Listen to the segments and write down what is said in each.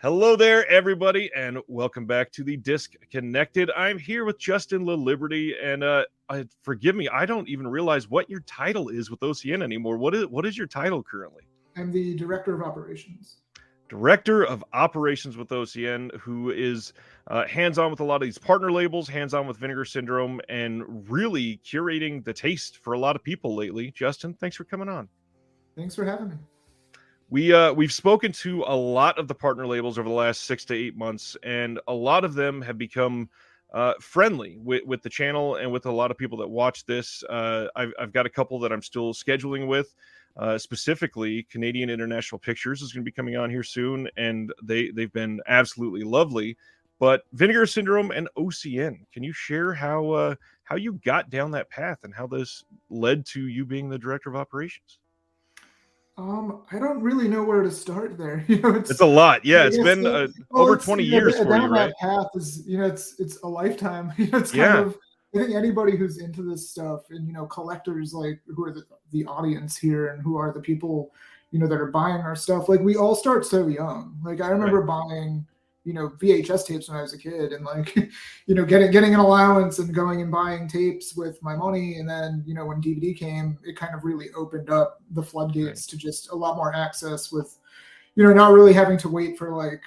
Hello there, everybody, and welcome back to the Disc Connected. I'm here with Justin Laliberty, and forgive me, I don't even realize what your title is with OCN anymore. What is your title currently? I'm the Director of Operations. Director of Operations with OCN, who is hands-on with a lot of these partner labels, hands-on with Vinegar Syndrome, and really curating the taste for a lot of people lately. Justin, thanks for coming on. Thanks for having me. We've spoken to a lot of the partner labels over the last 6 to 8 months, and a lot of them have become friendly with the channel and with a lot of people that watch this. I've got a couple that I'm still scheduling with. Specifically, Canadian International Pictures is going to be coming on here soon, and they've been absolutely lovely. But Vinegar Syndrome and OCN, can you share how you got down that path and how this led to you being the Director of Operations? I don't really know where to start there. It's a lot. Yeah, it's been over 20 years for you, right? That path is, it's a lifetime. It's kind of. I think anybody who's into this stuff and collectors, like, who are the audience here and who are the people that are buying our stuff. Like, we all start so young. Like, I remember buying VHS tapes when I was a kid, and getting an allowance and going and buying tapes with my money. And then, when DVD came, it kind of really opened up the floodgates to just a lot more access with, not really having to wait for like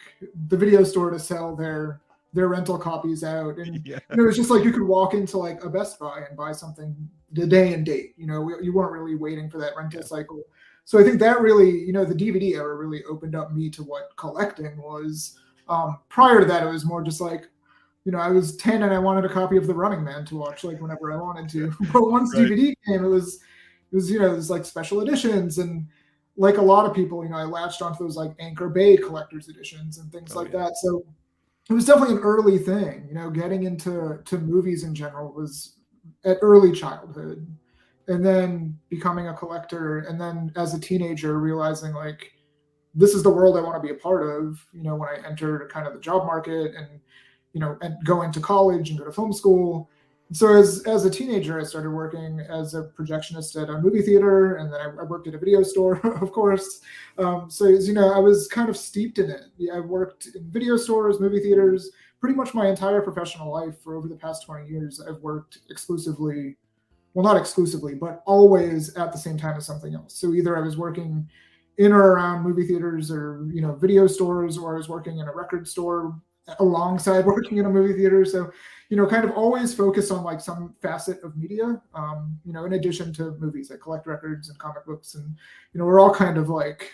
the video store to sell their rental copies out. And, it's just like you could walk into like a Best Buy and buy something the day and date, you weren't really waiting for that rental cycle. So I think that really, the DVD era really opened up me to what collecting was. Prior to that, it was more just like, I was 10 and I wanted a copy of The Running Man to watch like whenever I wanted to. But once DVD came, it was like special editions, and like a lot of people, I latched onto those like Anchor Bay collector's editions and things like that. So it was definitely an early thing. Getting into movies in general was at early childhood, and then becoming a collector, and then as a teenager realizing like, this is the world I want to be a part of, when I entered kind of the job market and, and go into college and go to film school. So as a teenager, I started working as a projectionist at a movie theater, and then I worked at a video store, of course. So as I was kind of steeped in it. I worked in video stores, movie theaters, pretty much my entire professional life. For over the past 20 years, I've worked exclusively, well, not exclusively, but always at the same time as something else. So either I was working in or around movie theaters or, video stores, or I was working in a record store alongside working in a movie theater. So, kind of always focused on like some facet of media, in addition to movies. I collect records and comic books, and, we're all kind of like,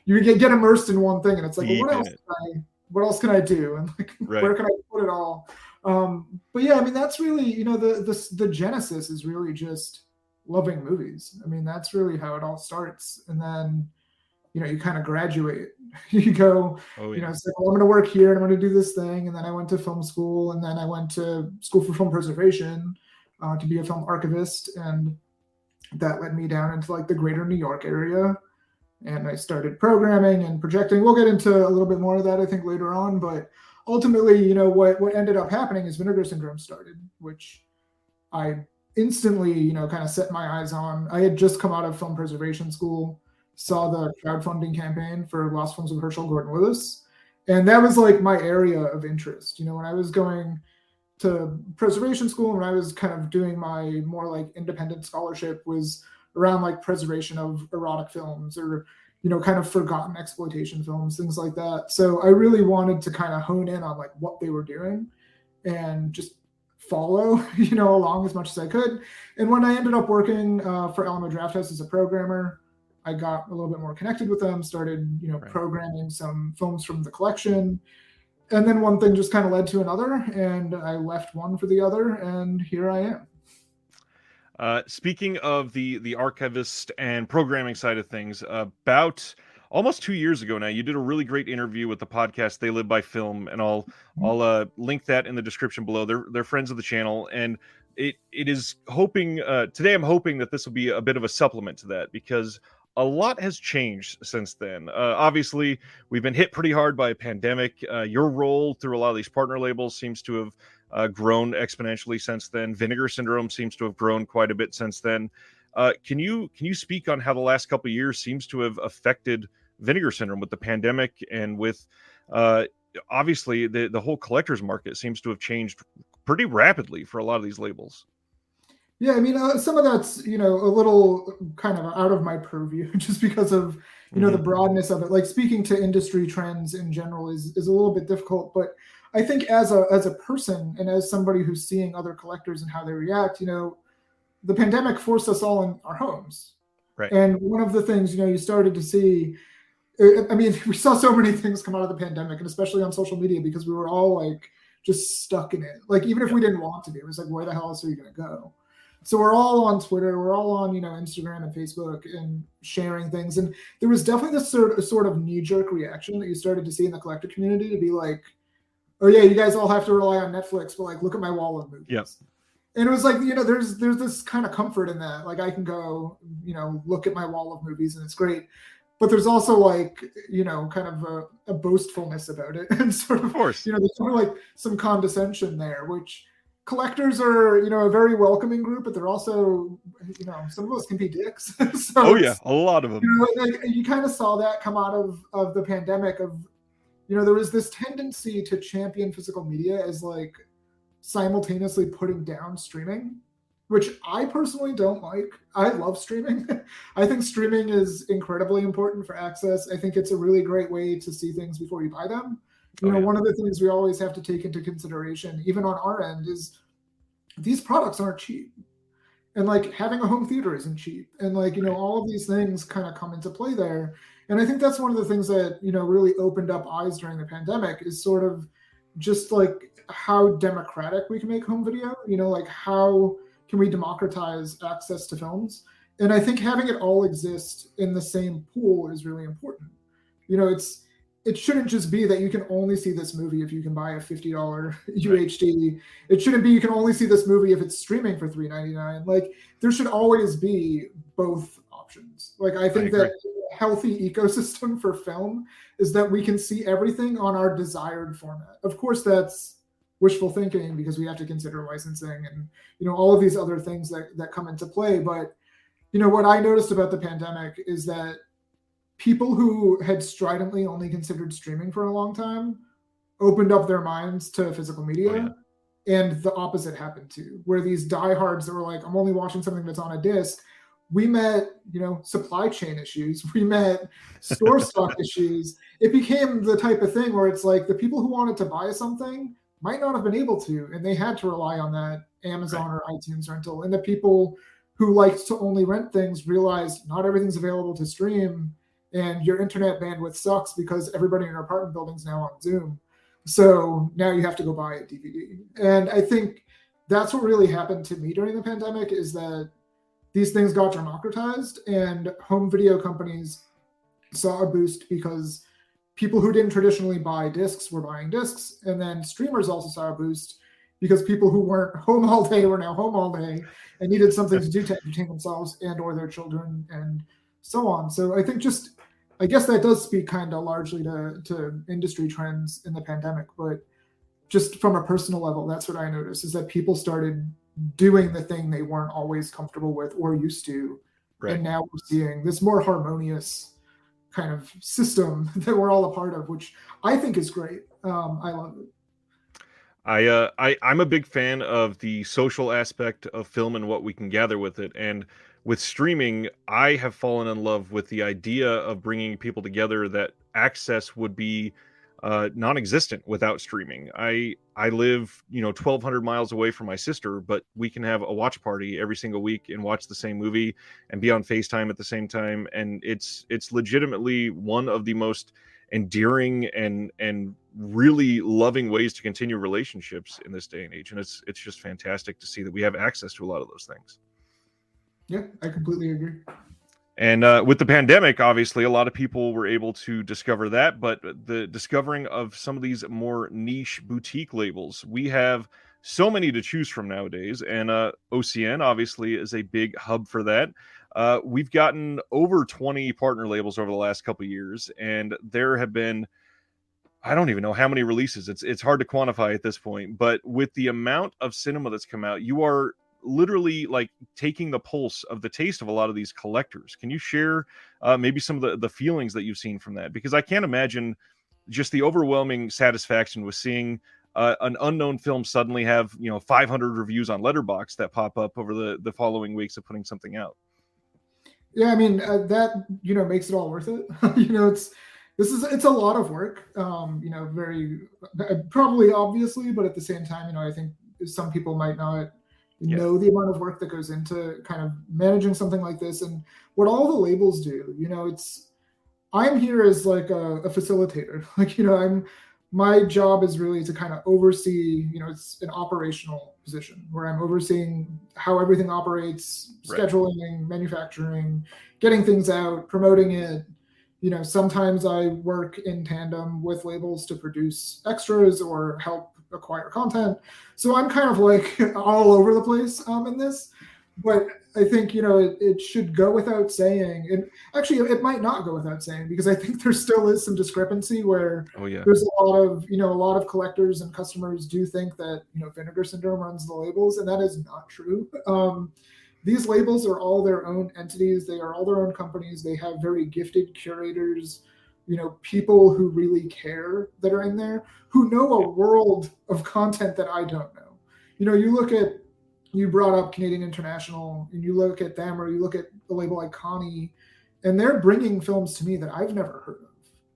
you get immersed in one thing, and it's like, well, what else can I do? And like, where can I put it all? But yeah, I mean, that's really, the genesis is really just loving movies. I mean, that's really how it all starts. And then, you kind of graduate. You go, it's like, well, I'm going to work here and I'm going to do this thing. And then I went to film school, and then I went to school for film preservation to be a film archivist. And that led me down into like the greater New York area. And I started programming and projecting. We'll get into a little bit more of that, I think, later on. But ultimately, what ended up happening is Vinegar Syndrome started, which I instantly, kind of set my eyes on. I had just come out of film preservation school, saw the crowdfunding campaign for Lost Films of Herschel Gordon Willis. And that was like my area of interest. When I was going to preservation school, and when I was kind of doing my more like independent scholarship, was around like preservation of erotic films or, kind of forgotten exploitation films, things like that. So I really wanted to kind of hone in on like what they were doing and just follow, along as much as I could. And when I ended up working for Alamo Drafthouse as a programmer, I got a little bit more connected with them, started, programming some films from the collection. And then one thing just kind of led to another, and I left one for the other, and here I am. Speaking of the archivist and programming side of things, about almost 2 years ago now, you did a really great interview with the podcast They Live by Film, and I'll link that in the description below. They're friends of the channel, and it is hoping today I'm hoping that this will be a bit of a supplement to that, because a lot has changed since then. Obviously, we've been hit pretty hard by a pandemic. Your role through a lot of these partner labels seems to have grown exponentially since then. Vinegar Syndrome seems to have grown quite a bit since then. Can you speak on how the last couple of years seems to have affected Vinegar Syndrome with the pandemic and with Obviously the whole collector's market seems to have changed pretty rapidly for a lot of these labels. Yeah, I mean, some of that's, a little kind of out of my purview just because of, the broadness of it. Like speaking to industry trends in general is a little bit difficult, but I think as a person and as somebody who's seeing other collectors and how they react, the pandemic forced us all in our homes. Right. And one of the things, you started to see, I mean, we saw so many things come out of the pandemic, and especially on social media, because we were all like just stuck in it. Like, even if we didn't want to be, it was like, where the hell else are you going to go? So we're all on Twitter, we're all on, Instagram and Facebook and sharing things. And there was definitely this sort of knee-jerk reaction that you started to see in the collector community to be like, oh yeah, you guys all have to rely on Netflix, but like, look at my wall of movies. Yes. And it was like, there's this kind of comfort in that. Like I can go, look at my wall of movies and it's great. But there's also like, kind of a boastfulness about it. And sort of course. There's sort of like some condescension there, which collectors are, a very welcoming group, but they're also, some of us can be dicks. So a lot of them. Like you kind of saw that come out of the pandemic of, there was this tendency to champion physical media as like simultaneously putting down streaming, which I personally don't like. I love streaming. I think streaming is incredibly important for access. I think it's a really great way to see things before you buy them. One of the things we always have to take into consideration, even on our end, is these products aren't cheap. And like having a home theater isn't cheap. And like, all of these things kind of come into play there. And I think that's one of the things that, really opened up eyes during the pandemic is sort of just like how democratic we can make home video, like how can we democratize access to films? And I think having it all exist in the same pool is really important. It shouldn't just be that you can only see this movie if you can buy a $50 UHD. It shouldn't be you can only see this movie if it's streaming for $3.99. Like there should always be both options. Like I think that a healthy ecosystem for film is that we can see everything on our desired format. Of course, that's wishful thinking because we have to consider licensing and all of these other things that come into play. But what I noticed about the pandemic is that people who had stridently only considered streaming for a long time opened up their minds to physical media. And the opposite happened too, where these diehards that were like, I'm only watching something that's on a disc. We met, supply chain issues. We met store stock issues. It became the type of thing where it's like the people who wanted to buy something might not have been able to, and they had to rely on that Amazon or iTunes rental. And the people who liked to only rent things realized not everything's available to stream, and your internet bandwidth sucks because everybody in your apartment building's now on Zoom. So now you have to go buy a DVD. And I think that's what really happened to me during the pandemic is that these things got democratized and home video companies saw a boost because people who didn't traditionally buy discs were buying discs. And then streamers also saw a boost because people who weren't home all day were now home all day and needed something to do to entertain themselves and or their children and so on. So I think I guess that does speak kind of largely to industry trends in the pandemic, but just from a personal level, that's what I noticed is that people started doing the thing they weren't always comfortable with or used to. Right. And now we're seeing this more harmonious kind of system that we're all a part of, which I think is great. I love it. I'm a big fan of the social aspect of film and what we can gather with it. And with streaming, I have fallen in love with the idea of bringing people together that access would be non-existent without streaming. I live 1,200 miles away from my sister, but we can have a watch party every single week and watch the same movie and be on FaceTime at the same time. And it's legitimately one of the most endearing and really loving ways to continue relationships in this day and age. And it's just fantastic to see that we have access to a lot of those things. Yeah, I completely agree. And with the pandemic, obviously, a lot of people were able to discover that. But the discovering of some of these more niche boutique labels, we have so many to choose from nowadays. And OCN, obviously, is a big hub for that. We've gotten over 20 partner labels over the last couple of years. And there have been, I don't even know how many releases. It's hard to quantify at this point. But with the amount of cinema that's come out, you are literally like taking the pulse of the taste of a lot of these collectors. Can you share maybe some of the feelings that you've seen from that? Because I can't imagine just the overwhelming satisfaction with seeing an unknown film suddenly have 500 reviews on Letterboxd that pop up over the following weeks of putting something out. Yeah, I mean that makes it all worth it. It's a lot of work. Very probably obviously, but at the same time, I think some people might not know the amount of work that goes into kind of managing something like this and what all the labels do. I'm here as like a facilitator. My job is really to kind of oversee, it's an operational position where I'm overseeing how everything operates, scheduling, manufacturing, getting things out, promoting it. Sometimes I work in tandem with labels to produce extras or help acquire content. So I'm kind of like all over the place in this. But I think, it should go without saying. And actually, it might not go without saying, because I think there still is some discrepancy where there's a lot of collectors and customers do think that, Vinegar Syndrome runs the labels, and that is not true. These labels are all their own entities. They are all their own companies. They have very gifted curators, people who really care that are in there, who know a world of content that I don't know. You brought up Canadian International, and you look at them, or you look at a label like Connie, and they're bringing films to me that I've never heard of,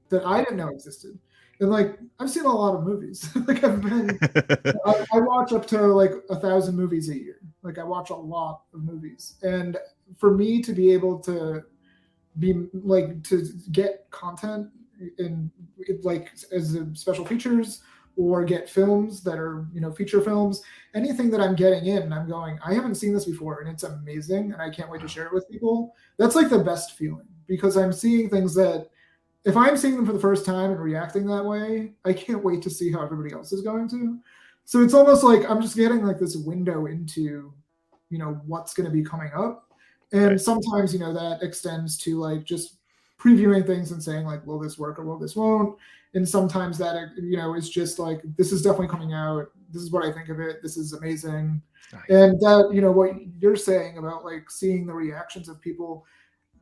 that I didn't know existed. And I've seen a lot of movies. I watch up to 1,000 movies a year. I watch a lot of movies, and for me to be able to to get content in as special features, or get films that are, feature films, anything that I'm getting in and I'm going, I haven't seen this before and it's amazing and I can't wait to share it with people. That's the best feeling, because I'm seeing things that if I'm seeing them for the first time and reacting that way, I can't wait to see how everybody else is going to. So it's almost like I'm just getting this window into, what's going to be coming up. And sometimes, that extends to just previewing things and saying will this work or will this won't. And sometimes that, is just this is definitely coming out. This is what I think of it. This is amazing. Nice. And that, what you're saying about seeing the reactions of people,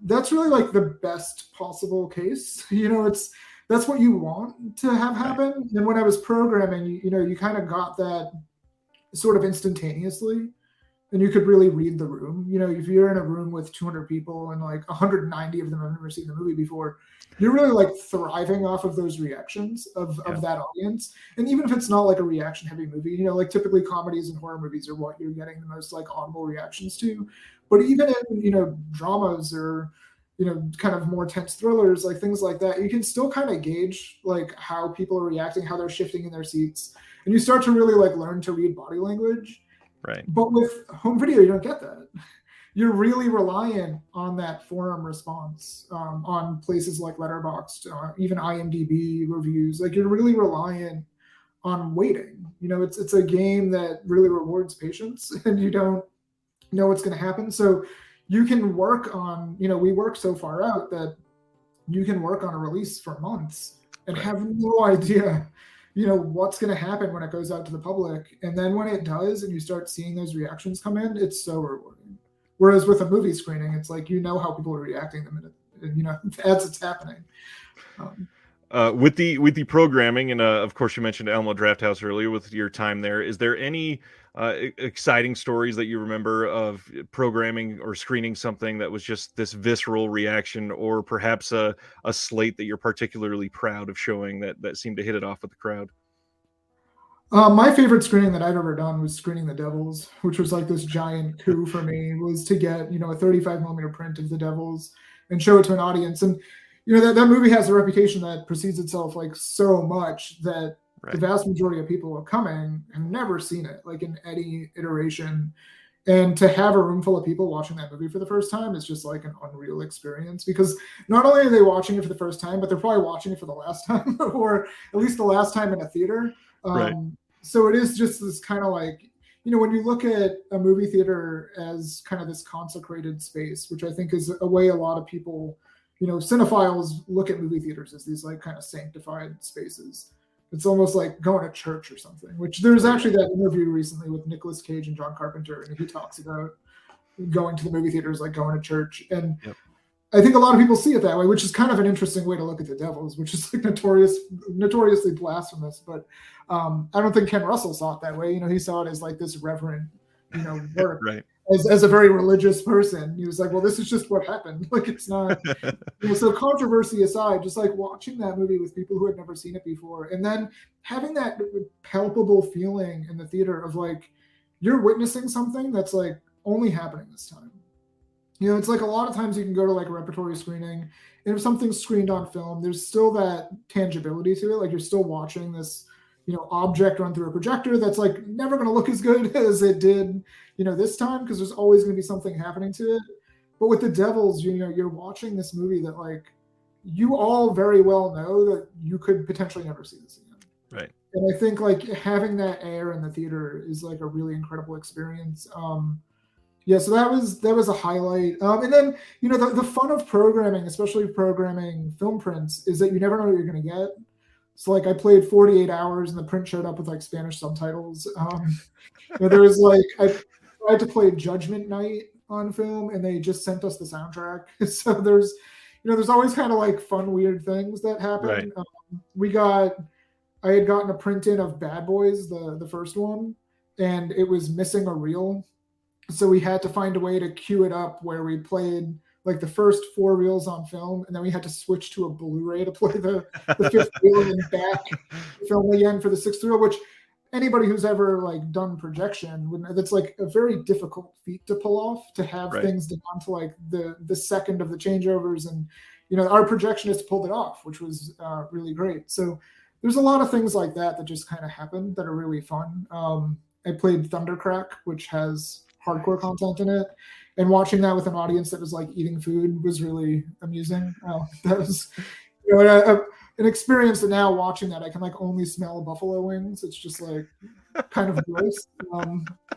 that's really the best possible case. That's what you want to have happen. Right. And when I was programming, you kind of got that sort of instantaneously. And you could really read the room. If you're in a room with 200 people and 190 of them have never seen the movie before, you're really thriving off of those reactions of that audience. And even if it's not a reaction heavy movie, typically comedies and horror movies are what you're getting the most audible reactions to. But even in, dramas or, kind of more tense thrillers, things like that, you can still kind of gauge how people are reacting, how they're shifting in their seats. And you start to really learn to read body language. Right. But with home video, you don't get that. You're really reliant on that forum response, on places like Letterboxd, even IMDb reviews. You're really reliant on waiting. It's a game that really rewards patience, and you don't know what's going to happen. So you can work on, we work so far out that you can work on a release for months and have no idea what's going to happen when it goes out to the public. And then when it does and you start seeing those reactions come in, it's so rewarding. Whereas with a movie screening, it's how people are reacting the minute, as it's happening. With the programming, and of course you mentioned Alamo Drafthouse earlier with your time there, is there any exciting stories that you remember of programming or screening something that was just this visceral reaction, or perhaps a slate that you're particularly proud of showing that seemed to hit it off with the crowd? My favorite screening that I've ever done was screening The Devils, which was this giant coup for me, was to get, a 35 millimeter print of The Devils and show it to an audience. And, that movie has a reputation that precedes itself so much that the vast majority of people who are coming have never seen it, in any iteration. And to have a room full of people watching that movie for the first time is just an unreal experience, because not only are they watching it for the first time, but they're probably watching it for the last time, or at least the last time in a theater. So it is just this kind of when you look at a movie theater as kind of this consecrated space, which I think is a way a lot of people, cinephiles look at movie theaters as these kind of sanctified spaces. It's almost like going to church or something, which there's actually that interview recently with Nicolas Cage and John Carpenter, and he talks about going to the movie theaters like going to church. And I think a lot of people see it that way, which is kind of an interesting way to look at the Devils, which is like notoriously blasphemous. But I don't think Ken Russell saw it that way. He saw it as like this reverent, work. Right. As a very religious person, he was like, well, this is just what happened. Like, it's not, so controversy aside, just like watching that movie with people who had never seen it before, and then having that palpable feeling in the theater of like, you're witnessing something that's like only happening this time. It's like a lot of times you can go to like a repertory screening, and if something's screened on film, there's still that tangibility to it. Like, you're still watching this, object run through a projector that's like never going to look as good as it did, this time, because there's always going to be something happening to it. But with the Devils, you're watching this movie that like you all very well know that you could potentially never see this again. Right. And I think like having that air in the theater is like a really incredible experience. Yeah, so that was a highlight. And then, the fun of programming, especially programming film prints, is that you never know what you're going to get. So like I played 48 hours and the print showed up with like Spanish subtitles. There was like, I tried to play Judgment Night on film and they just sent us the soundtrack. So there's always kind of like fun, weird things that happen. Right. I had gotten a print in of Bad Boys, the first one, and it was missing a reel. So we had to find a way to cue it up where we played like the first 4 reels on film, and then we had to switch to a Blu-ray to play the 5th reel and back film again for the 6th reel, which anybody who's ever like done projection, that's like a very difficult feat to pull off, to have things down to like the second of the changeovers. And, our projectionist pulled it off, which was really great. So there's a lot of things like that just kind of happened that are really fun. I played Thundercrack, which has hardcore content in it, and watching that with an audience that was like eating food was really amusing. That was an experience that now watching that I can like only smell buffalo wings. It's just like kind of gross.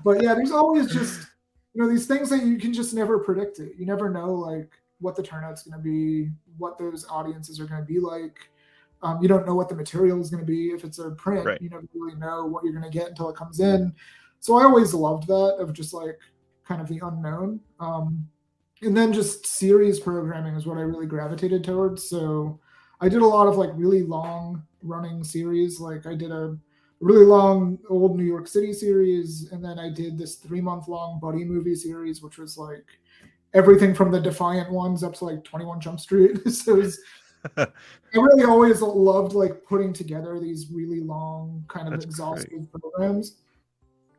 But yeah, there's always just these things that you can just never predict it. You never know like what the turnout's going to be, what those audiences are going to be like. You don't know what the material is going to be. If it's a print, Right. You don't really know what you're going to get until it comes in. So I always loved that, of just like kind of the unknown. And then just series programming is what I really gravitated towards. So I did a lot of like really long running series. Like I did a really long old New York City series. And then I did this 3-month long buddy movie series, which was like everything from the Defiant ones up to like 21 Jump Street. So I really always loved like putting together these really long kind of exhaustive programs.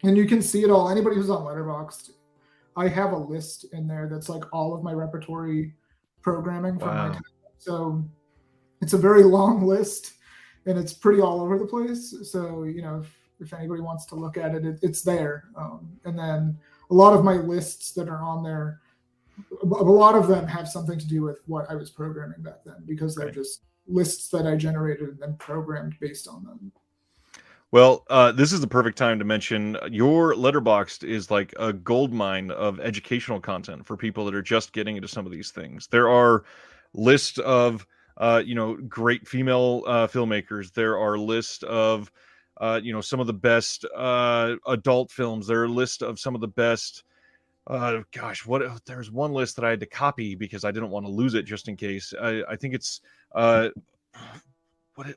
And you can see it all. Anybody who's on Letterboxd, I have a list in there that's like all of my repertory programming from my time. So it's a very long list, and it's pretty all over the place. So, if anybody wants to look at it, it's there. And then a lot of my lists that are on there, a lot of them have something to do with what I was programming back then, because they're just lists that I generated and then programmed based on them. Well, this is the perfect time to mention your Letterboxd is like a goldmine of educational content for people that are just getting into some of these things. There are lists of, great female filmmakers. There are lists of, some of the best adult films. There are lists of some of the best. There's one list that I had to copy because I didn't want to lose it just in case. I think it's.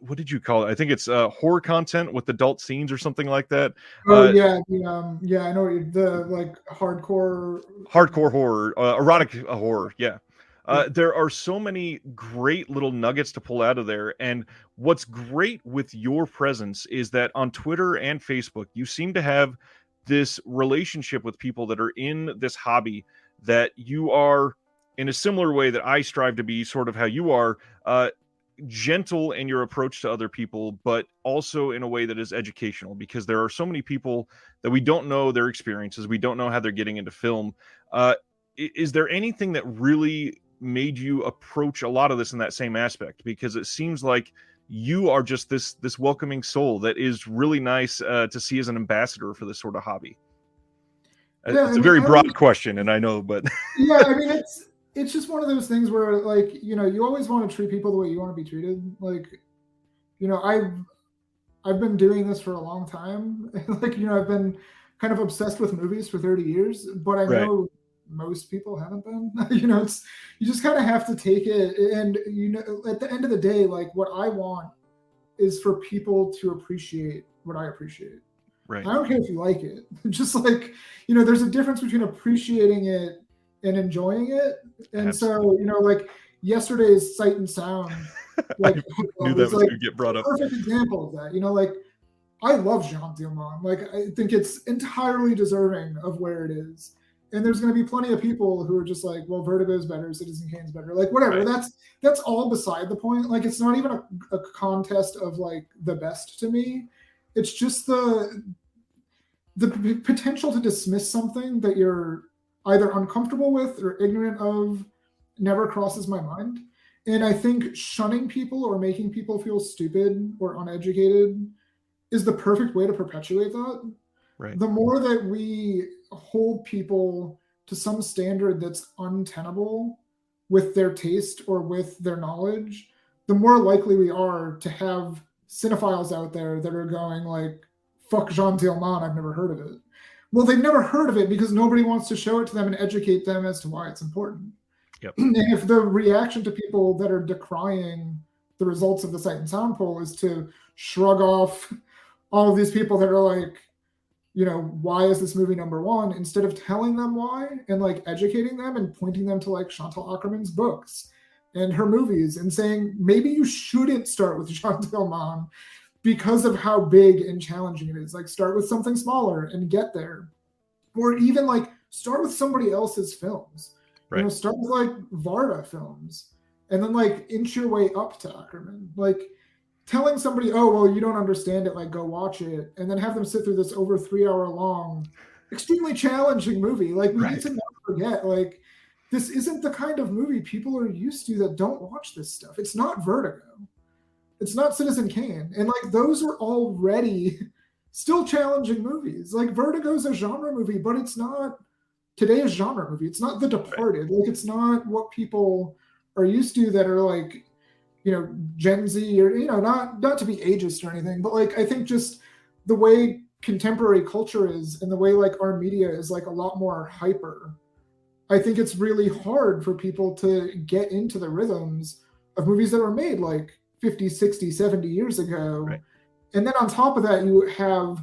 What did you call it? I think it's horror content with adult scenes or something like that. I know the like hardcore horror, erotic horror. Yeah. There are so many great little nuggets to pull out of there. And what's great with your presence is that on Twitter and Facebook, you seem to have this relationship with people that are in this hobby, that you are in a similar way that I strive to be, sort of how you are, gentle in your approach to other people, but also in a way that is educational, because there are so many people that we don't know their experiences. We don't know how they're getting into film. Is there anything that really made you approach a lot of this in that same aspect? Because it seems like you are just this welcoming soul that is really nice to see as an ambassador for this sort of hobby. It's a very broad question, and I know, but yeah, I mean, it's just one of those things where, like, you always want to treat people the way you want to be treated. Like, I've been doing this for a long time. Like, I've been kind of obsessed with movies for 30 years, but I know most people haven't been. It's, you just kind of have to take it. And, at the end of the day, like, what I want is for people to appreciate what I appreciate. Right. I don't care if you like it. Just like, there's a difference between appreciating it and enjoying it. And Absolutely. so, like yesterday's Sight and Sound, like, I knew that was like going to get brought up. perfect example of that. Like, I love Jean Diamant. Like, I think it's entirely deserving of where it is. And there's going to be plenty of people who are just like, well, Vertigo's better, Citizen Kane's better, like whatever. Right. That's all beside the point. Like, it's not even a contest of like the best to me. It's just the potential to dismiss something that you're either uncomfortable with or ignorant of never crosses my mind. And I think shunning people or making people feel stupid or uneducated is the perfect way to perpetuate that. Right. The more that we hold people to some standard that's untenable with their taste or with their knowledge, the more likely we are to have cinephiles out there that are going like, fuck Jean Diamant, I've never heard of it. Well, they've never heard of it because nobody wants to show it to them and educate them as to why it's important. Yep. And if the reaction to people that are decrying the results of the Sight and Sound poll is to shrug off all of these people that are like, why is this movie number one? Instead of telling them why and like educating them and pointing them to like Chantal Akerman's books and her movies and saying, maybe you shouldn't start with Jean Diamant because of how big and challenging it is. Like, start with something smaller and get there. Or even like start with somebody else's films. Right. Start with like Varda films and then like inch your way up to Akerman. Like, telling somebody, oh, well, you don't understand it, like, go watch it, and then have them sit through this over 3 hour long, extremely challenging movie. Like, we need to not forget, like, this isn't the kind of movie people are used to that don't watch this stuff. It's not Vertigo. It's not Citizen Kane. And like, those are already still challenging movies. Like, Vertigo's a genre movie, but it's not today's genre movie. It's not The Departed. Like, it's not what people are used to that are like, Gen Z or, not to be ageist or anything, but like, I think just the way contemporary culture is and the way like our media is like a lot more hyper. I think it's really hard for people to get into the rhythms of movies that were made like 50, 60, 70 years ago. Right. And then on top of that, you have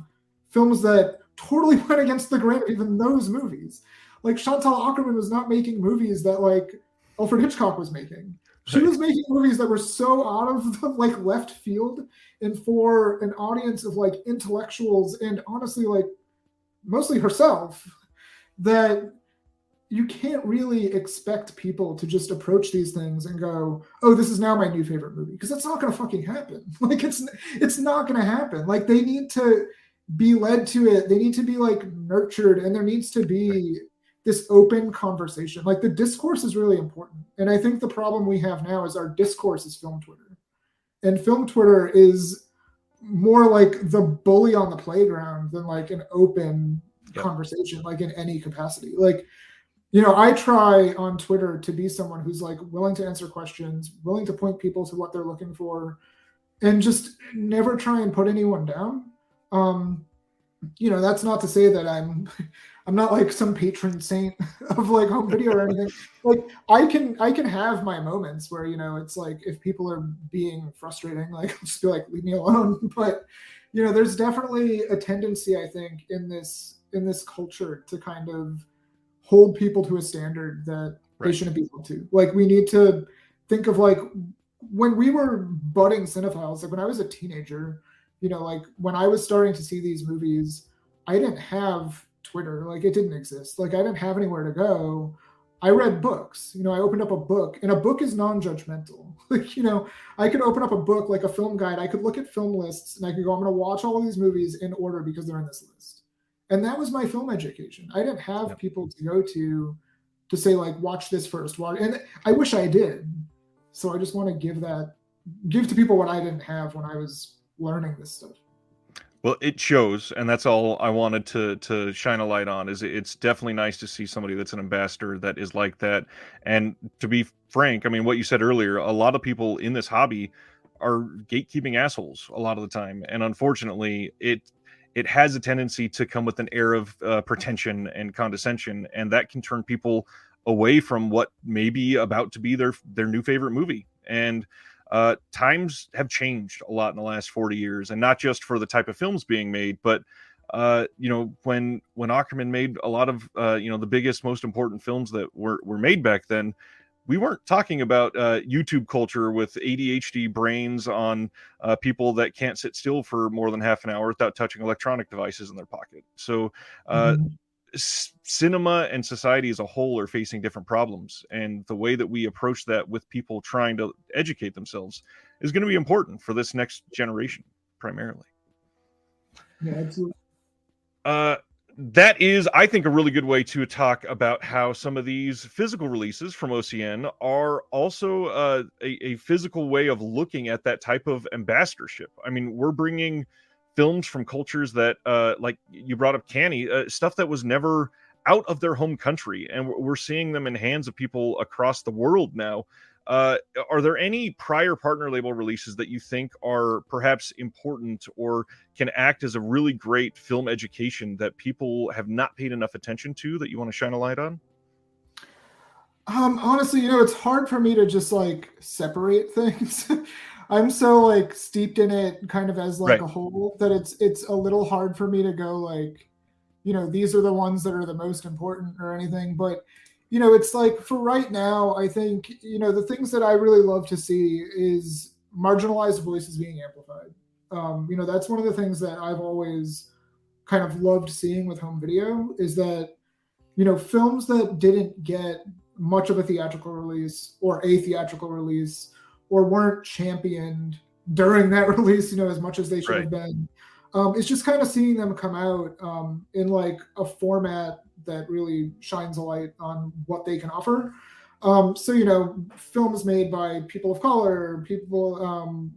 films that totally went against the grain of even those movies. Like, Chantal Akerman was not making movies that like Alfred Hitchcock was making. She was making movies that were so out of the like left field and for an audience of like intellectuals and honestly like mostly herself that you can't really expect people to just approach these things and go, oh, this is now my new favorite movie, because that's not going to fucking happen. Like, it's not going to happen. Like, they need to be led to it. They need to be like nurtured, and there needs to be this open conversation. Like, the discourse is really important. And I think the problem we have now is our discourse is film Twitter. And film Twitter is more like the bully on the playground than like an open conversation, like in any capacity. Like, I try on Twitter to be someone who's like willing to answer questions, willing to point people to what they're looking for, and just never try and put anyone down. That's not to say that I'm not like some patron saint of like home video or anything. Like, I can have my moments where, it's like, if people are being frustrating, like, I'll just be like, leave me alone. But, there's definitely a tendency, I think, in this culture to kind of hold people to a standard that they shouldn't be held to. Like, we need to think of like when we were budding cinephiles, like when I was a teenager, like when I was starting to see these movies, I didn't have Twitter. Like, it didn't exist. Like, I didn't have anywhere to go. I read books. I opened up a book, and a book is non-judgmental. Like, I could open up a book, like a film guide. I could look at film lists, and I could go, I'm going to watch all of these movies in order because they're in this list. And that was my film education. I didn't have people to go to say, like, watch this first. And I wish I did. So I just want to give to people what I didn't have when I was learning this stuff. Well, it shows, and that's all I wanted to shine a light on. Is it's definitely nice to see somebody that's an ambassador that is like that. And to be frank, I mean, what you said earlier, a lot of people in this hobby are gatekeeping assholes a lot of the time, and unfortunately, it has a tendency to come with an air of pretension and condescension, and that can turn people away from what may be about to be their new favorite movie. And times have changed a lot in the last 40 years, and not just for the type of films being made, but when Ackerman made a lot of the biggest, most important films that were made back then, we weren't talking about YouTube culture with ADHD brains on people that can't sit still for more than half an hour without touching electronic devices in their pocket. So cinema and society as a whole are facing different problems, and the way that we approach that with people trying to educate themselves is going to be important for this next generation primarily. Yeah, absolutely. That is, I think, a really good way to talk about how some of these physical releases from OCN are also a physical way of looking at that type of ambassadorship. I mean, we're bringing films from cultures that, like you brought up Canny, stuff that was never out of their home country, and we're seeing them in hands of people across the world now. Are there any prior partner label releases that you think are perhaps important or can act as a really great film education that people have not paid enough attention to that you want to shine a light on? Honestly, it's hard for me to just like separate things. I'm so like steeped in it kind of as like a whole that it's a little hard for me to go like, these are the ones that are the most important or anything. But it's like for right now, I think, the things that I really love to see is marginalized voices being amplified. That's one of the things that I've always kind of loved seeing with home video is that, films that didn't get much of a theatrical release or weren't championed during that release, as much as they should have been. It's just kind of seeing them come out in like a format that really shines a light on what they can offer. So, films made by people of color, people,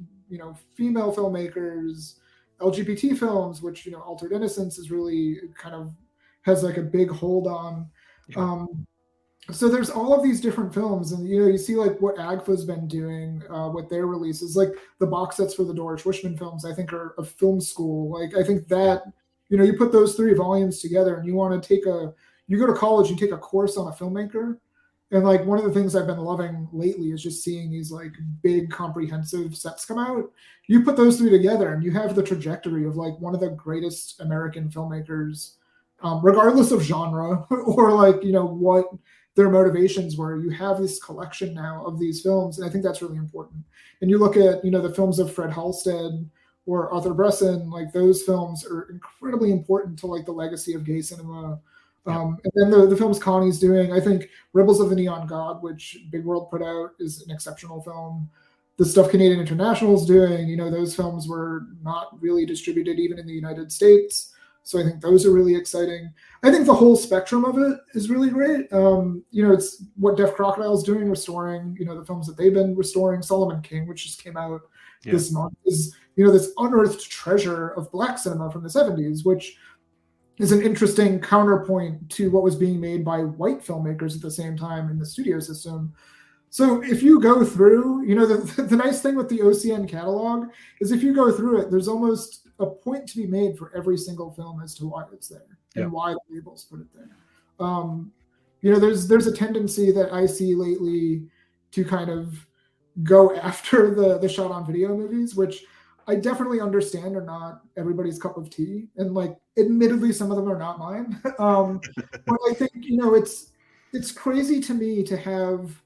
female filmmakers, LGBT films, which, Altered Innocence is really kind of has like a big hold on. So there's all of these different films, and you see like what AGFA's been doing with their releases, like the box sets for the Doris Wishman films. I think are a film school. Like I think that you put those 3 volumes together, and you want to you go to college and take a course on a filmmaker, and like one of the things I've been loving lately is just seeing these like big comprehensive sets come out. You put those 3 together, and you have the trajectory of like one of the greatest American filmmakers, regardless of genre or like what their motivations were. You have this collection now of these films, and I think that's really important. And you look at the films of Fred Halstead or Arthur Bresson, like those films are incredibly important to like the legacy of gay cinema. And then the films Connie's doing, I think Rebels of the Neon God, which Big World put out, is an exceptional film. The stuff Canadian International is doing, those films were not really distributed even in the United States. So I think those are really exciting. I think the whole spectrum of it is really great. It's what Deaf Crocodile is doing, restoring, the films that they've been restoring. Solomon King, which just came out this month, is, this unearthed treasure of Black cinema from the 70s, which is an interesting counterpoint to what was being made by white filmmakers at the same time in the studio system. So if you go through, the nice thing with the OCN catalog is if you go through it, there's almost a point to be made for every single film as to why it's there and why the labels put it there. There's a tendency that I see lately to kind of go after the shot on video movies, which I definitely understand are not everybody's cup of tea. And like, admittedly, some of them are not mine. But I think, it's crazy to me to have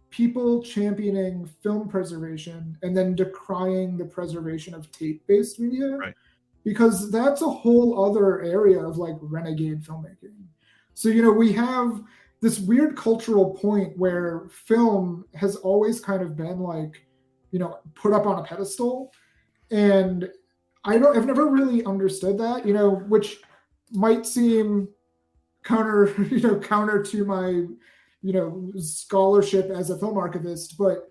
people championing film preservation and then decrying the preservation of tape-based media, because that's a whole other area of like renegade filmmaking. So, we have this weird cultural point where film has always kind of been like, put up on a pedestal. And I've never really understood that, which might seem counter to my, scholarship as a film archivist. But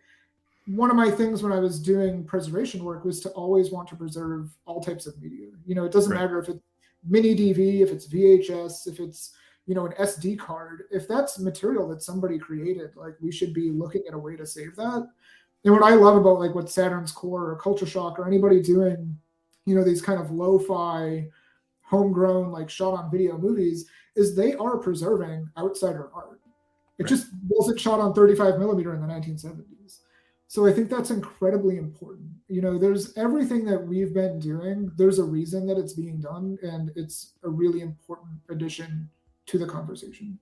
one of my things when I was doing preservation work was to always want to preserve all types of media. It doesn't matter if it's mini DV, if it's VHS, if it's, an SD card. If that's material that somebody created, like we should be looking at a way to save that. And what I love about like what Saturn's Core or Culture Shock or anybody doing, these kind of lo-fi homegrown, like shot on video movies, is they are preserving outsider art. It just wasn't shot on 35 millimeter in the 1970s. So I think that's incredibly important. There's everything that we've been doing, there's a reason that it's being done, and it's a really important addition to the conversation.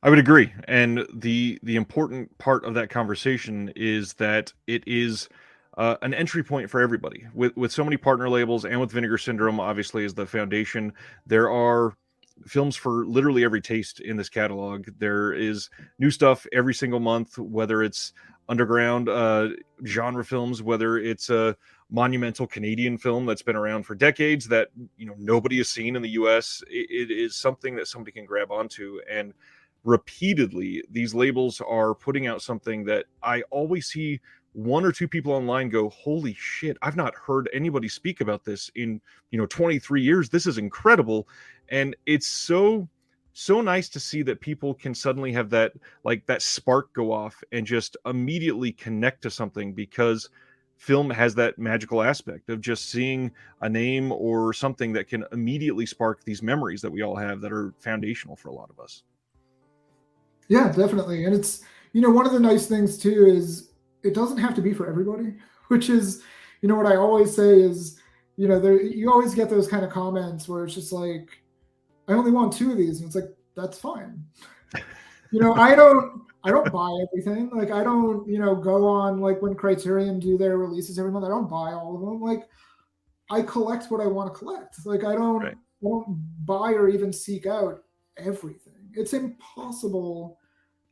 I would agree. And the important part of that conversation is that it is an entry point for everybody. With so many partner labels and with Vinegar Syndrome, obviously, as the foundation, there are films for literally every taste in this catalog. There is new stuff every single month, whether it's underground genre films, whether it's a monumental Canadian film that's been around for decades that nobody has seen in the US. It is something that somebody can grab onto, and repeatedly these labels are putting out something that I always see one or two people online go, holy shit, I've not heard anybody speak about this in 23 years. This is incredible. And it's so nice to see that people can suddenly have that spark go off and just immediately connect to something, because film has that magical aspect of just seeing a name or something that can immediately spark these memories that we all have that are foundational for a lot of us. Yeah, definitely. And it's, one of the nice things too is it doesn't have to be for everybody, which is, what I always say is, you always get those kind of comments where it's just like, I only want 2 of these. And it's like, that's fine. I don't buy everything. Like, I don't, go on, like, when Criterion do their releases every month, I don't buy all of them. Like, I collect what I want to collect. Like, I don't buy or even seek out everything. It's impossible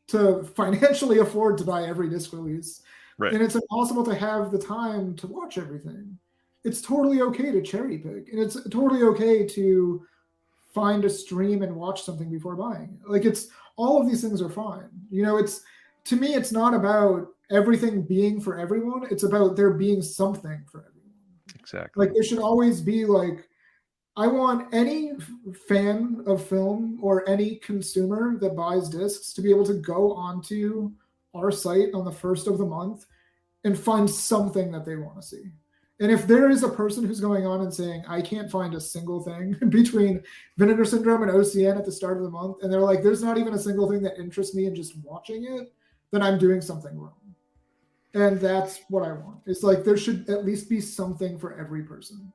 to financially afford to buy every disc release. Right. And it's impossible to have the time to watch everything. It's totally okay to cherry pick. And it's totally okay to find a stream and watch something before buying it. Like, it's all of these things are fine. To me, it's not about everything being for everyone. It's about there being something for everyone. Exactly. Like, there should always be like, I want any fan of film or any consumer that buys discs to be able to go onto our site on the first of the month and find something that they want to see. And if there is a person who's going on and saying, I can't find a single thing between Vinegar Syndrome and OCN at the start of the month, and they're like, there's not even a single thing that interests me in just watching it, then I'm doing something wrong. And that's what I want. It's like, there should at least be something for every person.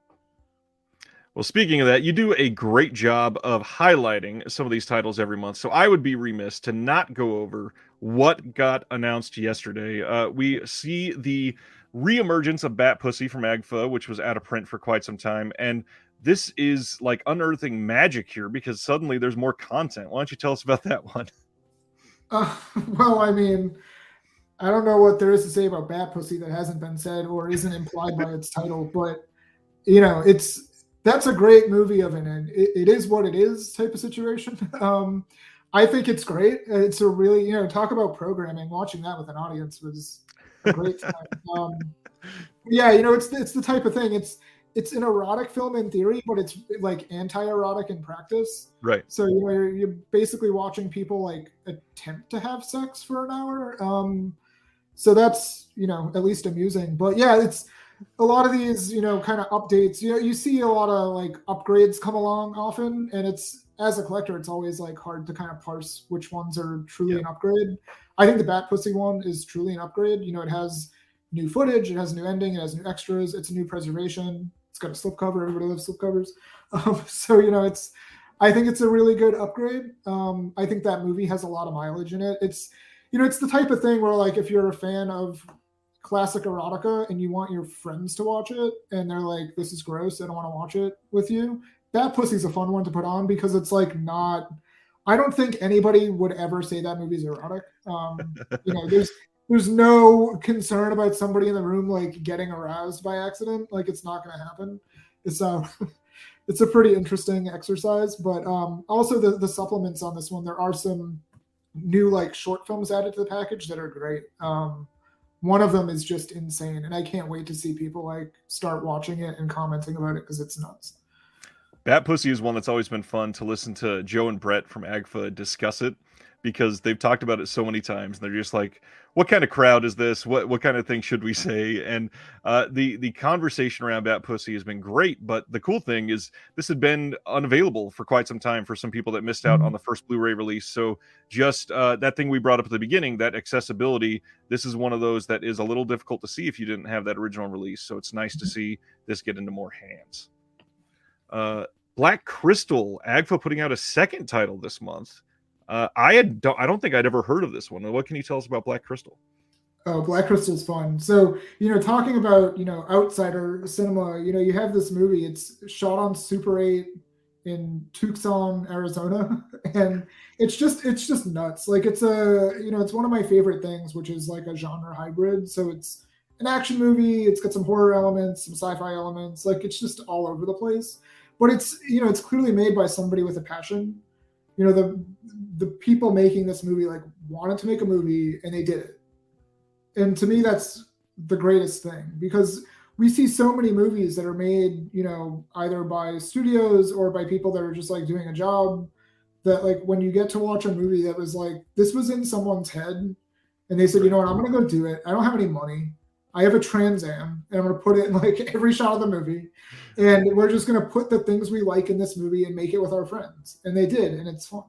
Well, speaking of that, you do a great job of highlighting some of these titles every month, so I would be remiss to not go over what got announced yesterday. We see the reemergence of Bat Pussy from AGFA, which was out of print for quite some time, and this is like unearthing magic here, because suddenly there's more content. Why don't you tell us about that one? Well, I mean, I don't know what there is to say about Bat Pussy that hasn't been said or isn't implied by its title, but that's a great movie of it is what it is type of situation. I think it's great. It's a really, talk about programming. Watching that with an audience was a great time. Yeah, it's the type of thing. It's an erotic film in theory, but it's like anti-erotic in practice. Right. So you're basically watching people like attempt to have sex for an hour. So that's at least amusing. But yeah, it's a lot of these kind of updates. You see a lot of like upgrades come along often, and it's, as a collector, it's always like hard to kind of parse which ones are truly an upgrade. I think the Bat Pussy one is truly an upgrade. It has new footage, it has a new ending, it has new extras, it's a new preservation, it's got a slipcover. Everybody loves slipcovers. So I think it's a really good upgrade. I think that movie has a lot of mileage in it. It's it's the type of thing where, like, if you're a fan of classic erotica and you want your friends to watch it and they're like, this is gross, I don't want to watch it with you, Bat Pussy's a fun one to put on, because it's like not, I don't think anybody would ever say that movie's erotic. There's no concern about somebody in the room like getting aroused by accident. Like, it's not going to happen. It's a pretty interesting exercise. But also the supplements on this one, there are some new like short films added to the package that are great. One of them is just insane, and I can't wait to see people like start watching it and commenting about it, because it's nuts. Bat Pussy is one that's always been fun to listen to Joe and Brett from AGFA discuss it, because they've talked about it so many times. And they're just like, "What kind of crowd is this? What kind of thing should we say?" And the conversation around Bat Pussy has been great. But the cool thing is, this had been unavailable for quite some time for some people that missed out on the first Blu-ray release. So just that thing we brought up at the beginning, that accessibility, this is one of those that is a little difficult to see if you didn't have that original release. So it's nice to see this get into more hands. Black Crystal, AGFA putting out a second title this month. I don't think I'd ever heard of this one. What can you tell us about Black Crystal? Oh, Black Crystal's fun. So, talking about, outsider cinema, you have this movie. It's shot on Super 8 in Tucson, Arizona, and it's just nuts. Like, it's it's one of my favorite things, which is like a genre hybrid. So it's an action movie. It's got some horror elements, some sci-fi elements. Like, it's just all over the place. But it's it's clearly made by somebody with a passion. The people making this movie like wanted to make a movie, and they did it. And to me, that's the greatest thing, because we see so many movies that are made, either by studios or by people that are just like doing a job, that like when you get to watch a movie that was like, this was in someone's head and they said, you know what, I'm going to go do it. I don't have any money. I have a Trans Am and I'm going to put it in like every shot of the movie. And we're just going to put the things we like in this movie and make it with our friends. And they did. And it's fun.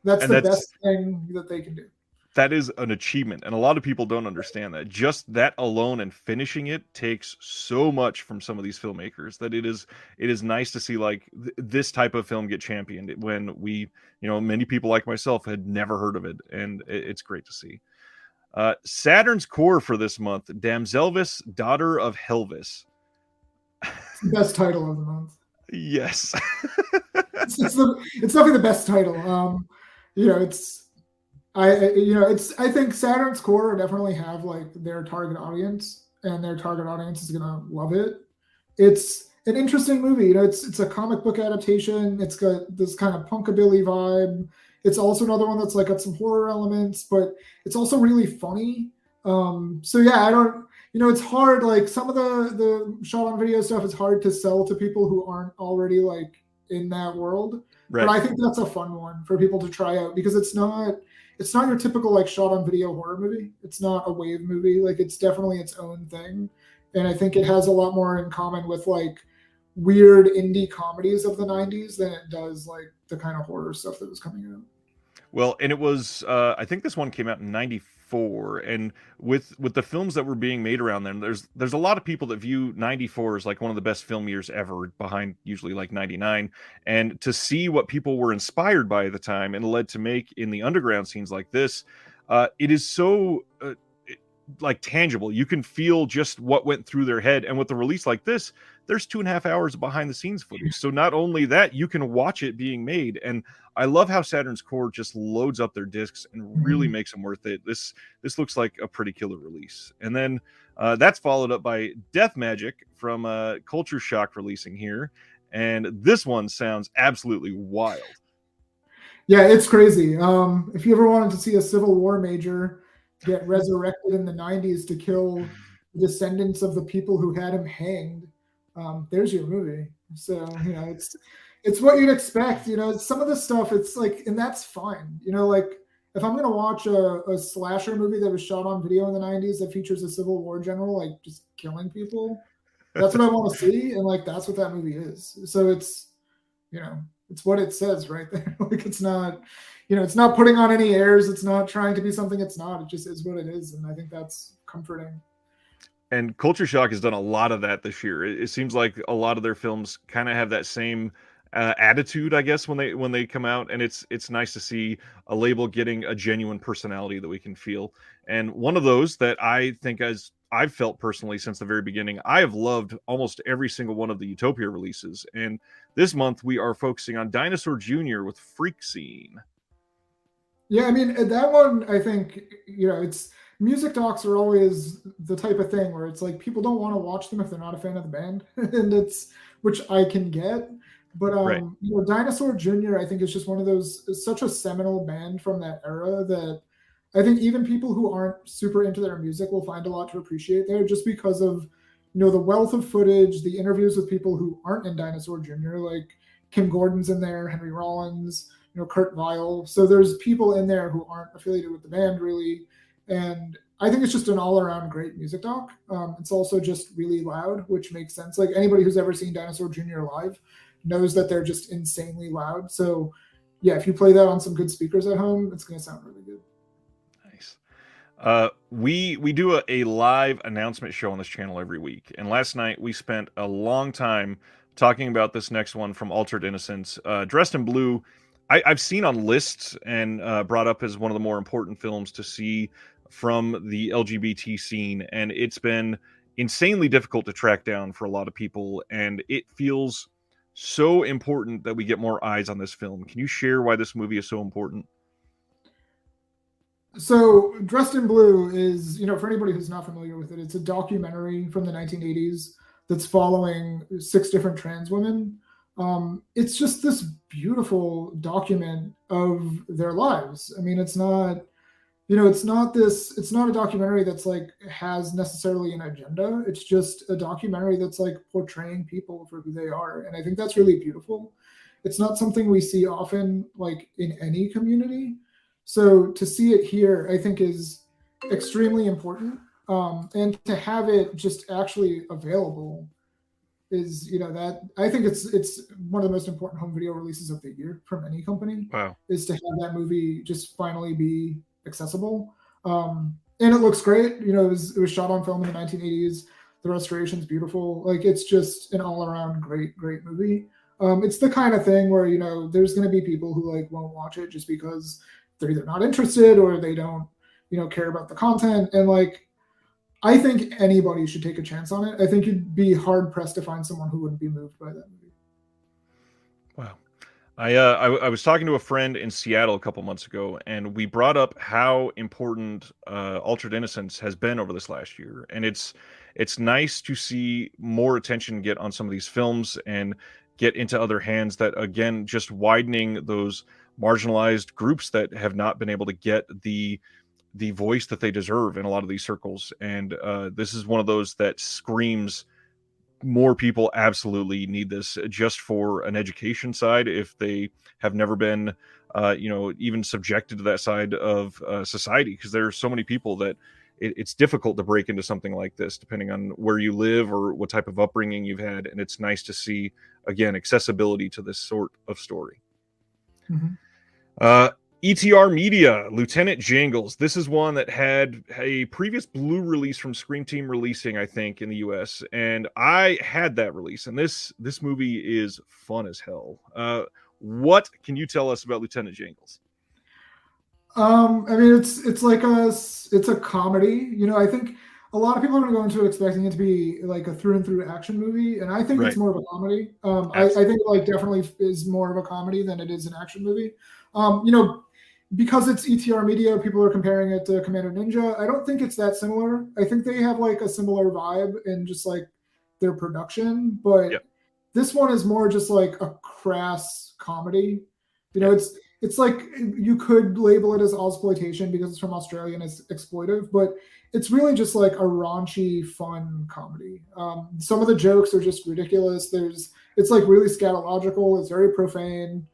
That's the best thing that they can do. That is an achievement, and a lot of people don't understand that. Just that alone and finishing it takes so much from some of these filmmakers, that it is nice to see like this type of film get championed when we, many people like myself had never heard of it, and it's great to see. Saturn's Core for this month, Damselvis, Daughter of Helvis. It's the best title of the month. Yes. it's definitely the best title. I think Saturn's Core definitely have like their target audience, and their target audience is gonna love it. It's an interesting movie. It's a comic book adaptation. It's got this kind of punkabilly vibe. It's also another one that's like got some horror elements, but it's also really funny. So yeah, it's hard. Like some of the shot on video stuff is hard to sell to people who aren't already like in that world. Right. But I think that's a fun one for people to try out, because it's not your typical like shot on video horror movie. It's not a wave movie. Like, it's definitely its own thing. And I think it has a lot more in common with like weird indie comedies of the 90s than it does like the kind of horror stuff that was coming out. Well, and it was, I think this one came out in 94, and with the films that were being made around then, there's a lot of people that view 94 as like one of the best film years ever, behind usually like 99. And to see what people were inspired by at the time and led to make in the underground scenes like this, it is so like tangible. You can feel just what went through their head. And with a release like this, there's 2.5 hours of behind the scenes footage. So not only that, you can watch it being made. And I love how Saturn's Core just loads up their discs and really makes them worth it. This looks like a pretty killer release. And then that's followed up by Death Magic from Culture Shock releasing here. And this one sounds absolutely wild. Yeah, it's crazy. If you ever wanted to see a Civil War major get resurrected in the 90s to kill the descendants of the people who had him hanged, there's your movie. So, it's what you'd expect. Some of the stuff, it's like, and that's fine. Like, if I'm going to watch a slasher movie that was shot on video in the 90s that features a Civil War general, like, just killing people, that's what I want to see. And, like, that's what that movie is. So it's, it's what it says right there. Like, it's not, it's not putting on any airs. It's not trying to be something it's not. It just is what it is. And I think that's comforting. And Culture Shock has done a lot of that this year. It seems like a lot of their films kind of have that same attitude, I guess, when they come out, and it's nice to see a label getting a genuine personality that we can feel. And one of those that I think, as I've felt personally since the very beginning, I have loved almost every single one of the Utopia releases. And this month we are focusing on Dinosaur Jr. with Freak Scene. Yeah, I mean, that one, I think, it's music docs are always the type of thing where it's like people don't want to watch them if they're not a fan of the band, and it's, which I can get. But right. Dinosaur Jr., I think, is just one of those, such a seminal band from that era that I think even people who aren't super into their music will find a lot to appreciate there, just because of the wealth of footage, the interviews with people who aren't in Dinosaur Jr. Like, Kim Gordon's in there, Henry Rollins, Kurt Vile. So there's people in there who aren't affiliated with the band really, and I think it's just an all-around great music doc. It's also just really loud, which makes sense. Like anybody who's ever seen Dinosaur Jr. live knows that they're just insanely loud. So yeah, if you play that on some good speakers at home, it's going to sound really good. Nice. We do a live announcement show on this channel every week, and last night we spent a long time talking about this next one from Altered Innocence. Dressed in Blue, I've seen on lists and brought up as one of the more important films to see from the LGBT scene, and it's been insanely difficult to track down for a lot of people, and it feels so important that we get more eyes on this film. Can you share why this movie is so important? So Dressed in Blue is, for anybody who's not familiar with it, it's a documentary from the 1980s that's following 6 different trans women. It's just this beautiful document of their lives. I mean, it's not a documentary that's like has necessarily an agenda. It's just a documentary that's like portraying people for who they are. And I think that's really beautiful. It's not something we see often, like in any community. So to see it here, I think is extremely important. And to have it just actually available is, that I think it's one of the most important home video releases of the year from any company. Wow. Is to have that movie just finally be accessible. And it looks great. It was shot on film in the 1980s. The restoration's beautiful. Like it's just an all around great movie. It's the kind of thing where, there's going to be people who like won't watch it just because they're either not interested or they don't, care about the content. And like, I think anybody should take a chance on it. I think you'd be hard pressed to find someone who wouldn't be moved by that movie. Wow. I was talking to a friend in Seattle a couple months ago, and we brought up how important Altered Innocence has been over this last year, and it's nice to see more attention get on some of these films and get into other hands that, again, just widening those marginalized groups that have not been able to get the voice that they deserve in a lot of these circles. And this is one of those that screams more people absolutely need this just for an education side if they have never been even subjected to that side of society, because there are so many people that it's difficult to break into something like this depending on where you live or what type of upbringing you've had. And it's nice to see, again, accessibility to this sort of story. Mm-hmm. ETR Media, Lieutenant Jangles. This is one that had a previous Blue release from Scream Team releasing, I think, in the US, and I had that release. And this movie is fun as hell. What can you tell us about Lieutenant Jangles? I mean, it's a comedy. I think a lot of people are going to go into it expecting it to be like a through and through action movie, and I think it's more of a comedy. I think it like definitely is more of a comedy than it is an action movie. Because it's ETR Media, people are comparing it to Commando Ninja. I don't think it's that similar. I think they have like a similar vibe in just like their production, but this one is more just like a crass comedy. It's like you could label it as Ozploitation because it's from Australia and it's exploitive, but it's really just like a raunchy, fun comedy. Some of the jokes are just ridiculous. It's like really scatological. It's very profane.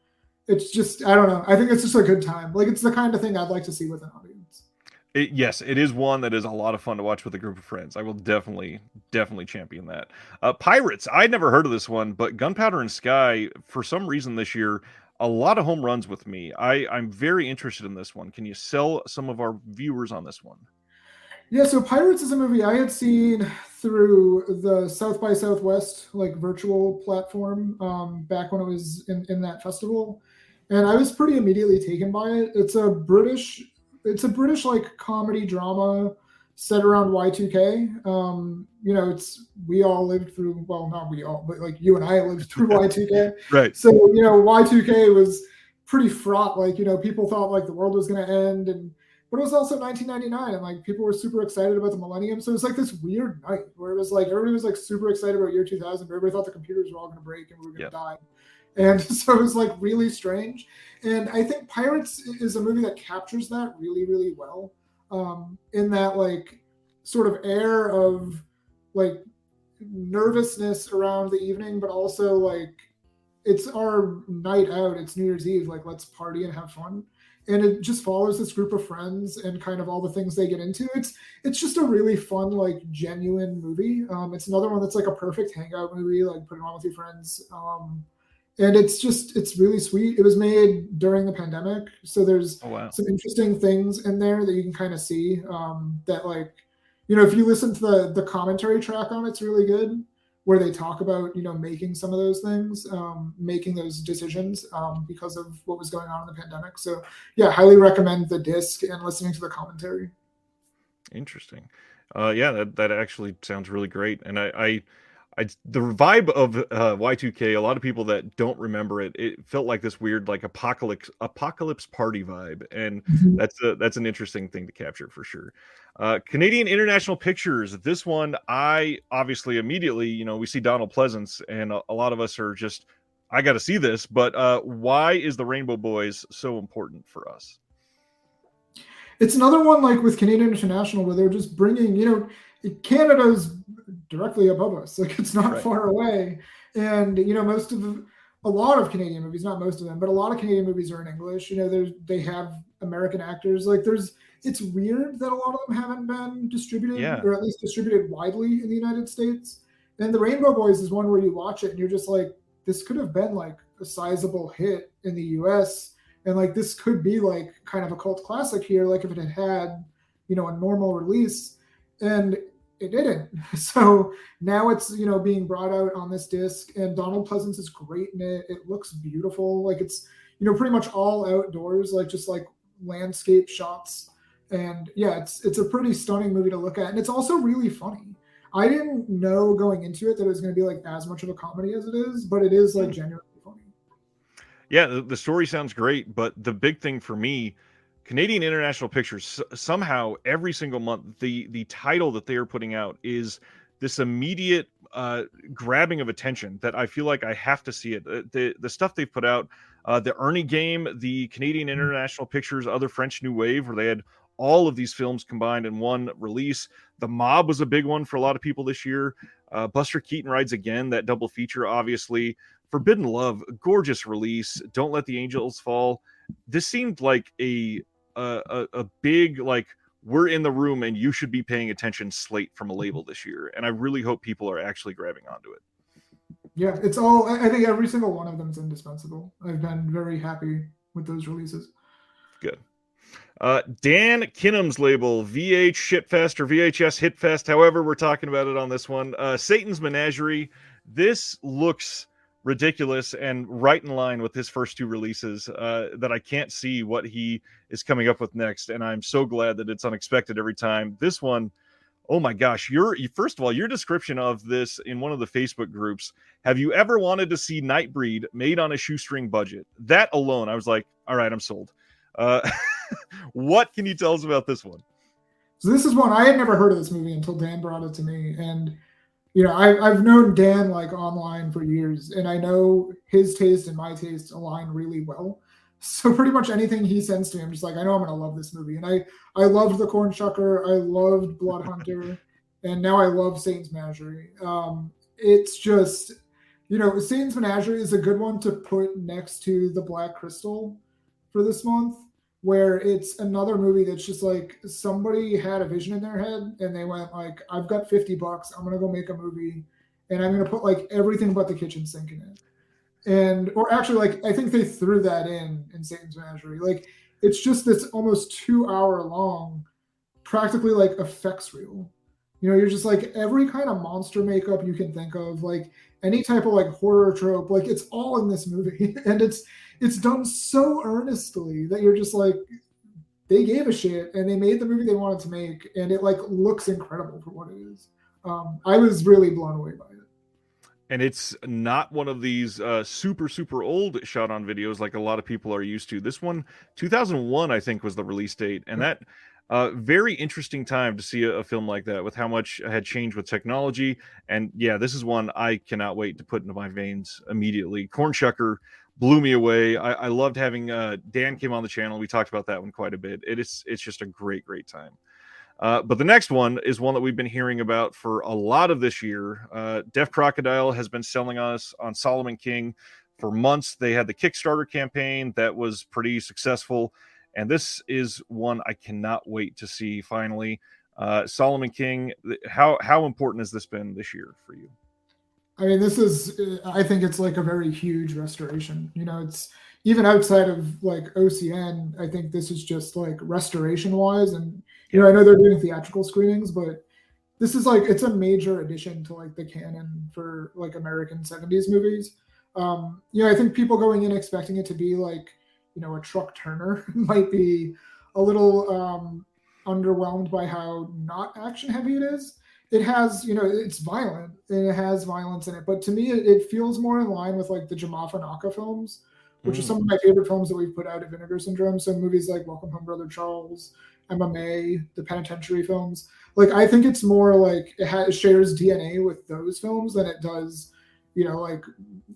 It's just, I don't know. I think it's just a good time. Like it's the kind of thing I'd like to see with an audience. Yes, it is one that is a lot of fun to watch with a group of friends. I will definitely champion that. Pirates. I'd never heard of this one, but Gunpowder and Sky, for some reason this year, a lot of home runs with me. I'm very interested in this one. Can you sell some of our viewers on this one? Yeah, so Pirates is a movie I had seen through the South by Southwest like virtual platform back when it was in that festival, and I was pretty immediately taken by it. It's a British like comedy drama set around Y2K. We all lived through, well, not we all, but like you and I lived through Y2K. Right. So Y2K was pretty fraught. Like people thought like the world was going to end, but it was also 1999, and like people were super excited about the millennium. So it was like this weird night where it was like everybody was like super excited about year 2000, but everybody thought the computers were all going to break and we were going to die. And so it was like really strange. And I think Pirates is a movie that captures that really, really well. In that like sort of air of like nervousness around the evening, but also like it's our night out. It's New Year's Eve. Like, let's party and have fun. And it just follows this group of friends and kind of all the things they get into. It's just a really fun, like, genuine movie. It's another one that's like a perfect hangout movie, like put it on with your friends. And it's really sweet. It was made during the pandemic, so there's some interesting things in there that you can kind of see. That, like, if you listen to the commentary track on it's really good, where they talk about making some of those things, making those decisions because of what was going on in the pandemic. So yeah, highly recommend the disc and listening to the commentary. Interesting. Yeah, that actually sounds really great. And the vibe of Y2K, a lot of people that don't remember it, it felt like this weird, like apocalypse party vibe, and that's an interesting thing to capture for sure. Canadian International Pictures. This one, I obviously immediately, we see Donald Pleasance, and a lot of us are just, I got to see this. But why is the Rainbow Boys so important for us? It's another one like with Canadian International where they're just bringing, Canada's directly above us. Like, it's not far away. And, a lot of Canadian movies, not most of them, but a lot of Canadian movies are in English. They have American actors. Like, it's weird that a lot of them haven't been distributed, or at least distributed widely in the United States. And the Rainbow Boys is one where you watch it and you're just like, this could have been like a sizable hit in the US. And like, this could be like kind of a cult classic here, like if it had a normal release. And it didn't. So now it's, being brought out on this disc, and Donald Pleasance is great in it. It looks beautiful. Like, it's, pretty much all outdoors, like just like landscape shots. And yeah, it's a pretty stunning movie to look at. And it's also really funny. I didn't know going into it that it was going to be like as much of a comedy as it is, but it is like genuinely funny. Yeah, the story sounds great, but the big thing for me, Canadian International Pictures, somehow every single month, the title that they are putting out is this immediate grabbing of attention that I feel like I have to see it. The stuff they've put out, the Ernie Game, the Canadian International Pictures, Other French New Wave, where they had all of these films combined in one release. The Mob was a big one for a lot of people this year. Buster Keaton Rides Again, that double feature, obviously. Forbidden Love, gorgeous release. Don't Let the Angels Fall. This seemed like a big, like, we're in the room and you should be paying attention slate from a label this year. And I really hope people are actually grabbing onto it. Yeah, I think every single one of them is indispensable. I've been very happy with those releases. Good. Dan Kinham's label, VH Shitfest or VHS Hitfest, however we're talking about it on this one. Satan's Menagerie. This looks ridiculous and right in line with his first two releases, that I can't see what he is coming up with next. And I'm so glad that it's unexpected every time. This one, oh my gosh, first of all, your description of this in one of the Facebook groups, have you ever wanted to see Nightbreed made on a shoestring budget? That alone, I was like, all right, I'm sold. What can you tell us about this one? So this is one I had never heard of this movie until Dan brought it to me. And I've known Dan like online for years, and I know his taste and my taste align really well. So pretty much anything he sends to me, I'm just like, I know I'm gonna love this movie. And I loved The Corn Shucker, I loved Blood Hunter, and now I love Satan's Menagerie. It's just, Satan's Menagerie is a good one to put next to The Black Crystal for this month, where it's another movie that's just like somebody had a vision in their head and they went like, I've got $50, I'm gonna go make a movie and I'm gonna put like everything but the kitchen sink in it. Or actually, like, I think they threw that in Satan's Menagerie. Like, it's just this almost 2 hour long, practically like effects reel. You're just like every kind of monster makeup you can think of, like any type of like horror trope, like it's all in this movie. And it's done so earnestly that you're just like, they gave a shit and they made the movie they wanted to make, and it like looks incredible for what it is. I was really blown away by it. And it's not one of these super, super old shot on videos like a lot of people are used to. This one, 2001, I think, was the release date. And that very interesting time to see a film like that with how much had changed with technology. And yeah, this is one I cannot wait to put into my veins immediately. Corn Shucker blew me away. I loved having Dan came on the channel. We talked about that one quite a bit. It's just a great, great time. But the next one is one that we've been hearing about for a lot of this year. Deaf Crocodile has been selling us on Solomon King for months. They had the Kickstarter campaign that was pretty successful, and this is one I cannot wait to see finally. Solomon King, how important has this been this year for you? I mean, I think it's like a very huge restoration. It's even outside of like OCN, I think this is just like restoration wise. And, I know they're doing theatrical screenings, but this is like, it's a major addition to like the canon for like American 70s movies. I think people going in expecting it to be like, a Truck Turner might be a little underwhelmed by how not action heavy it is. It has, it's violent and it has violence in it, but to me, it feels more in line with like the Jamafanaka films, which are some of my favorite films that we've put out at Vinegar Syndrome. So movies like Welcome Home, Brother Charles, MMA, the Penitentiary films. Like, I think it's more like it shares DNA with those films than it does, like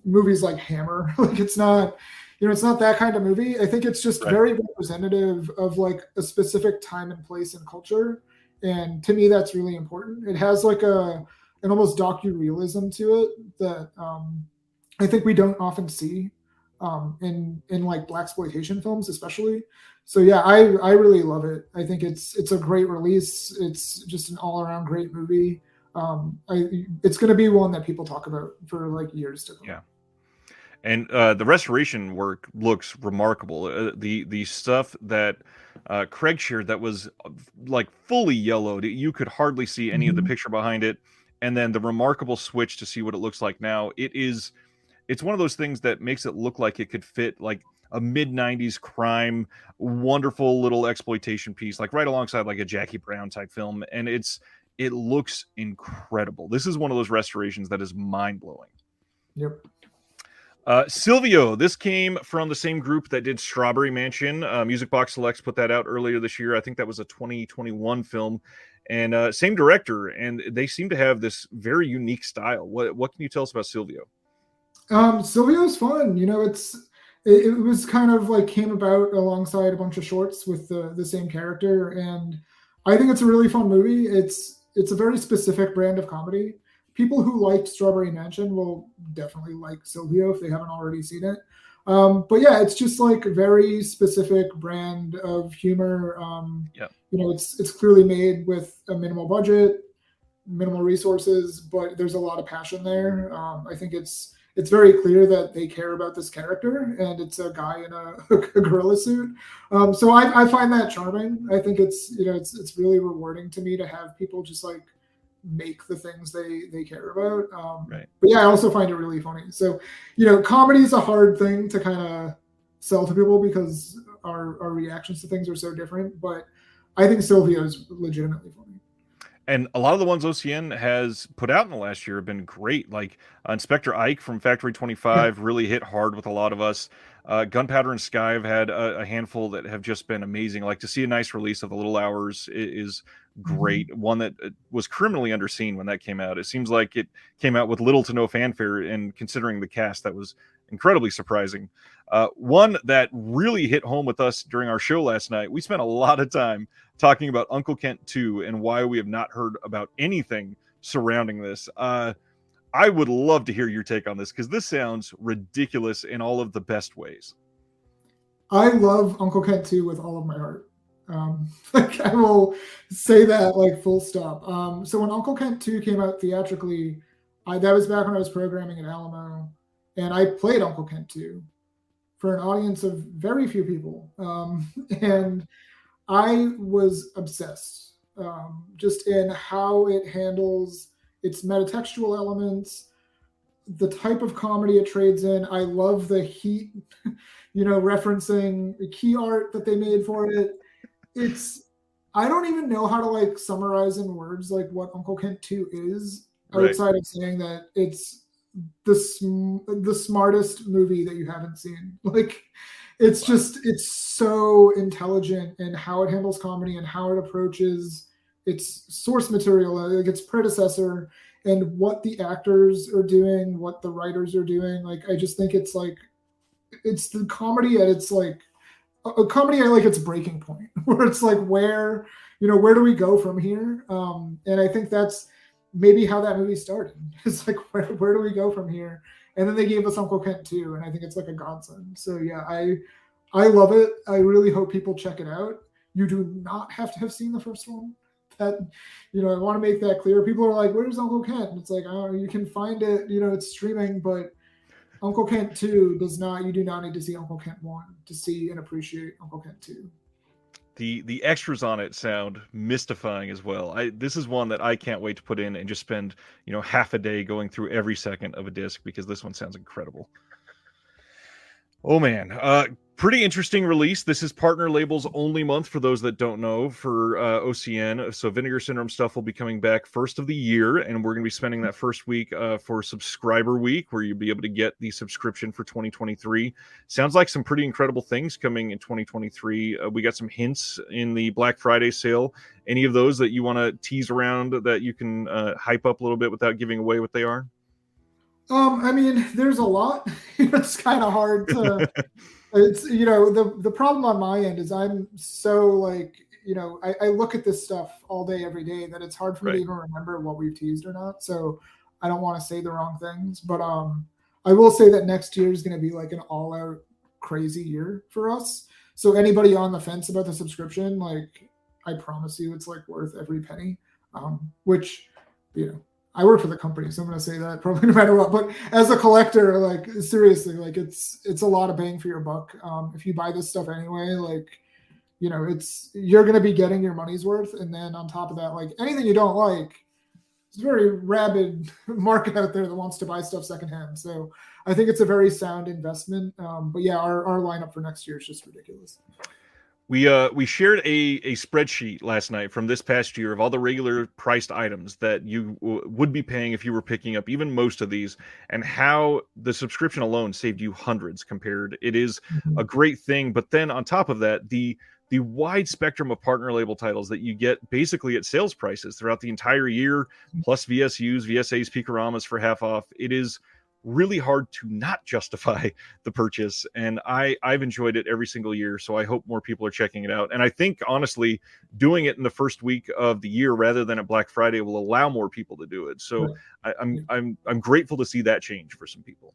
movies like Hammer. Like, it's not, it's not that kind of movie. I think it's just very representative of like a specific time and place and culture. And to me, that's really important. It has like an almost docu-realism to it that I think we don't often see in like blaxploitation films, especially. So yeah, I really love it. I think it's a great release. It's just an all-around great movie. It's going to be one that people talk about for like years to come. Yeah. And the restoration work looks remarkable. The stuff that Craig shared that was like fully yellowed, you could hardly see any of the picture behind it. And then the remarkable switch to see what it looks like now. It's one of those things that makes it look like it could fit like a mid-90s crime, wonderful little exploitation piece, like right alongside like a Jackie Brown type film. And it looks incredible. This is one of those restorations that is mind-blowing. Yep. Silvio, this came from the same group that did Strawberry Mansion. Music Box Selects put that out earlier this year. I think that was a 2021 film, and same director. And they seem to have this very unique style. What can you tell us about Silvio? Silvio's fun. It was kind of like came about alongside a bunch of shorts with the same character, and I think it's a really fun movie. It's a very specific brand of comedy. People who liked Strawberry Mansion will definitely like Silvio if they haven't already seen it. But yeah, it's just like a very specific brand of humor. It's clearly made with a minimal budget, minimal resources, but there's a lot of passion there. I think it's very clear that they care about this character, and it's a guy in a gorilla suit. So I find that charming. I think it's really rewarding to me to have people just like make the things they care about. But yeah, I also find it really funny. So, comedy is a hard thing to kind of sell to people because our reactions to things are so different. But I think Silvio is legitimately funny. And a lot of the ones OCN has put out in the last year have been great. Like Inspector Ike from Factory 25 really hit hard with a lot of us. Gunpowder and Sky have had a handful that have just been amazing. Like to see a nice release of The Little Hours is great. One that was criminally underseen when that came out. It seems like it came out with little to no fanfare, and considering the cast, that was incredibly surprising. One that really hit home with us during our show last night, we spent a lot of time talking about Uncle Kent 2 and why we have not heard about anything surrounding this. I would love to hear your take on this because this sounds ridiculous in all of the best ways. I love Uncle Kent 2 with all of my heart. Like I will say that like full stop. So when Uncle Kent 2 came out theatrically, that was back when I was programming at Alamo, and I played Uncle Kent 2 for an audience of very few people. And I was obsessed just in how it handles its metatextual elements, the type of comedy it trades in. I love the Heat, referencing the key art that they made for it. I don't even know how to like summarize in words like what Uncle Kent 2 is outside of saying that it's the smartest movie that you haven't seen. Like it's so intelligent in how it handles comedy and how it approaches its source material, like its predecessor, and what the actors are doing, what the writers are doing. Like I just think it's the comedy at its like a comedy at like its breaking point, where it's like where do we go from here? And I think that's maybe how that movie started. It's like where do we go from here? And then they gave us Uncle Kent too, and I think it's like a godsend. So yeah, I love it. I really hope people check it out. You do not have to have seen the first one. That, I want to make that clear. People are like, "Where's Uncle Kent?" And it's like, oh, you can find it. It's streaming, but Uncle Kent 2 does not. You do not need to see Uncle Kent 1 to see and appreciate Uncle Kent 2. The extras on it sound mystifying as well. This is one that I can't wait to put in and just spend half a day going through every second of a disc, because this one sounds incredible. Oh man, pretty interesting release. This is partner labels only month for those that don't know for OCN. So Vinegar Syndrome stuff will be coming back first of the year, and we're going to be spending that first week for Subscriber Week, where you'll be able to get the subscription for 2023. Sounds like some pretty incredible things coming in 2023. We got some hints in the Black Friday sale. Any of those that you want to tease around that you can hype up a little bit without giving away what they are? I mean, there's a lot. It's kind of hard to. It's the problem on my end is I'm so like I look at this stuff all day every day that it's hard for me to even remember what we've teased or not. So I don't want to say the wrong things, but I will say that next year is going to be like an all-out crazy year for us. So anybody on the fence about the subscription, like I promise you, it's like worth every penny. Which I work for the company, so I'm going to say that probably no matter what. But as a collector, like seriously, like it's a lot of bang for your buck. If you buy this stuff anyway, like you're going to be getting your money's worth, and then on top of that, like anything you don't like, it's a very rabid market out there that wants to buy stuff secondhand. So I think it's a very sound investment. But yeah, our lineup for next year is just ridiculous. We shared a spreadsheet last night from this past year of all the regular priced items that you would be paying if you were picking up even most of these, and how the subscription alone saved you hundreds compared. It is a great thing. But then on top of that, the wide spectrum of partner label titles that you get basically at sales prices throughout the entire year, plus VSUs, VSAs, Picораmas for half off. It is really hard to not justify the purchase, and I've enjoyed it every single year, so I hope more people are checking it out. And I think honestly doing it in the first week of the year rather than at Black Friday will allow more people to do it. So I'm grateful to see that change for some people.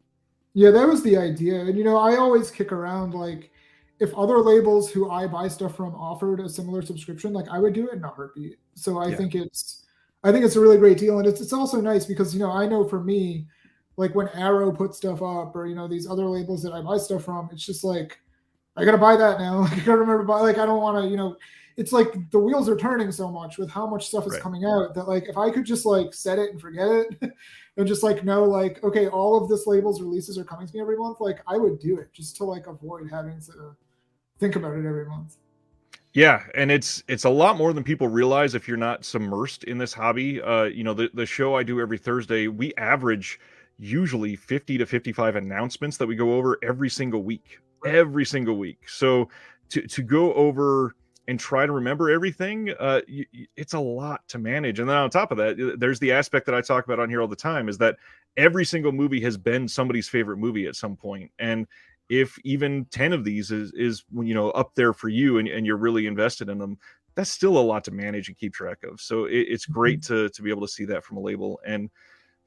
Yeah, that was the idea. And I always kick around like if other labels who I buy stuff from offered a similar subscription, like I would do it in a heartbeat. So I think it's a really great deal, and it's also nice because I know for me, like when Arrow puts stuff up or these other labels that I buy stuff from, it's just like I gotta buy that now. Like I gotta remember to buy. Like I don't want to. It's like the wheels are turning so much with how much stuff is coming out that like if I could just like set it and forget it, and just like know like okay, all of this label's releases are coming to me every month. Like I would do it just to like avoid having to think about it every month. Yeah, and it's a lot more than people realize if you're not submersed in this hobby. The show I do every Thursday, we average usually 50 to 55 announcements that we go over every single week. So to go over and try to remember everything, it's a lot to manage. And then on top of that, there's the aspect that I talk about on here all the time, is that every single movie has been somebody's favorite movie at some point. And if even 10 of these is up there for you and you're really invested in them, that's still a lot to manage and keep track of. So it's great to be able to see that from a label. And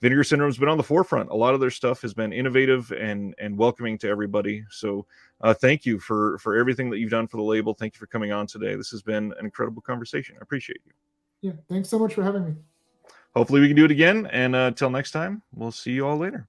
Vinegar Syndrome's been on the forefront. A lot of their stuff has been innovative and welcoming to everybody. So thank you for everything that you've done for the label. Thank you for coming on today. This has been an incredible conversation. I appreciate you. Yeah, thanks so much for having me. Hopefully we can do it again. And until next time, we'll see you all later.